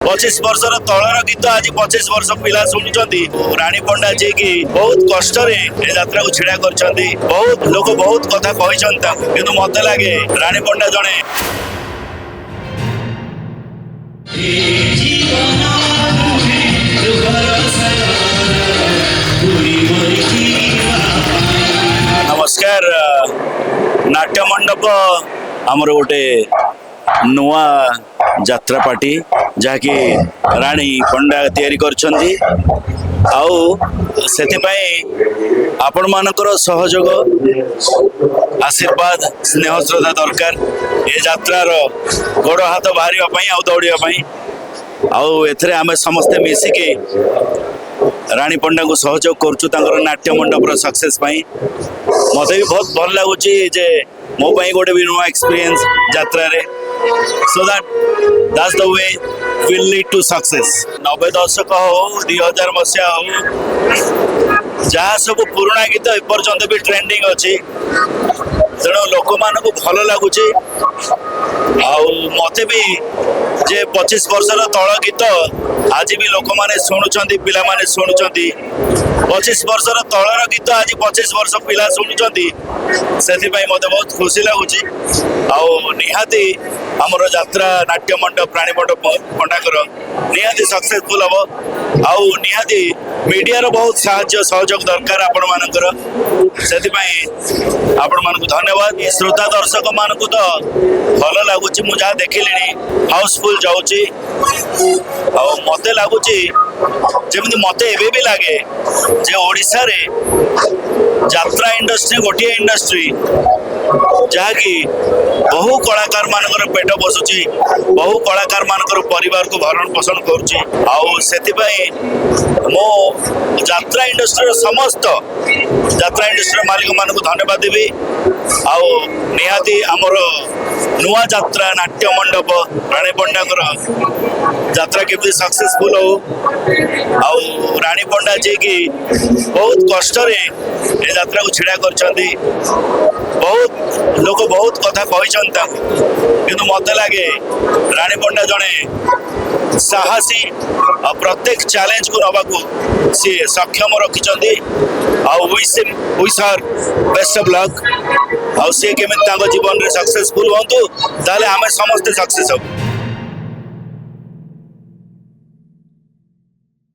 25 वर्षर तलर गीत आज 25 वर्ष पिला शुणुंट रानी पंडा जी की बहुत कष्ट यात्रा को छिड़ा कर बहुत लोग बहुत कथा कहते कि मत लगे रानी पंडा जड़े नमस्कार। नाट्य मंडप आमर गोटे नुआ यात्रा पार्टी जहाँकि रानी पंडा तैयारी करछंती आपण मानकर सहयोग आशीर्वाद स्नेह श्रद्धा दरकार ये यात्रार गोड़ हाथ बाहर दौड़ापी आम समस्ते मिसिकी रानी पंडा को सहयोग कर नाट्य मंडपर सक्सेस मत भी बहुत भल लगुच मो गोटे भी नुआ एक्सपीरियंस यात्रा रे so that's the way will lead to success 90 दशक हो 2000 मसीहा हो जहाँ सब पुराना गीत एपर्यंत भी ट्रेंडिंग अच्छी तेणु लोक मान भल लगुच मत भी जे 25 वर्षर तल गीत आज भी लोक मैंने शुणुंट पिला माने शुणुंट 25 वर्षर तलर गीत आज 25 वर्ष पिला शुणुंट से मत बहुत खुशी लगुच निहाती आमर यात्रा नाट्य मंडप प्राणी मंडप पंडाकर निहाती सक्सेसफुल हम आहाती मीडिया बहुत साहाय्य सहयोग दरकार आपण मानकर से आपण मान धन्यवाद। श्रोता दर्शक मान तो भल लगुच मु जहाँ देखिली हाउसफुल जाऊँगी मत लगुच जमी मत एवं भी लगे जे ओडिशा रे यात्रा इंडस्ट्री गोटे इंडस्ट्री जहाँकि बहु कलाकार मानकर पेट बसुची बहु कलाकार मानकर परिवार को भरण पोषण करुच्ची मो यात्रा इंडस्ट्री समस्त यात्रा इंडस्ट्री मालिक मान को धन्यवाद देवी निहाती आमर नुआ यात्रा नाट्य मंडप रानी पंडाकर यात्रा केमती सक्सेसफुल हो रानी पंडा जी की बहुत कष्ट यात्रा को छिड़ा कर बहुत लोग बहुत कथा कहते कि मत लगे रानी पंडा जड़े साहसी प्रत्येक चैलेंज को नवा को सी सक्षम रखिंट wish her best of luck सी केमी जीवन में सक्सेसफुल हूँ ताले आम समस्ते सक्सेस हो।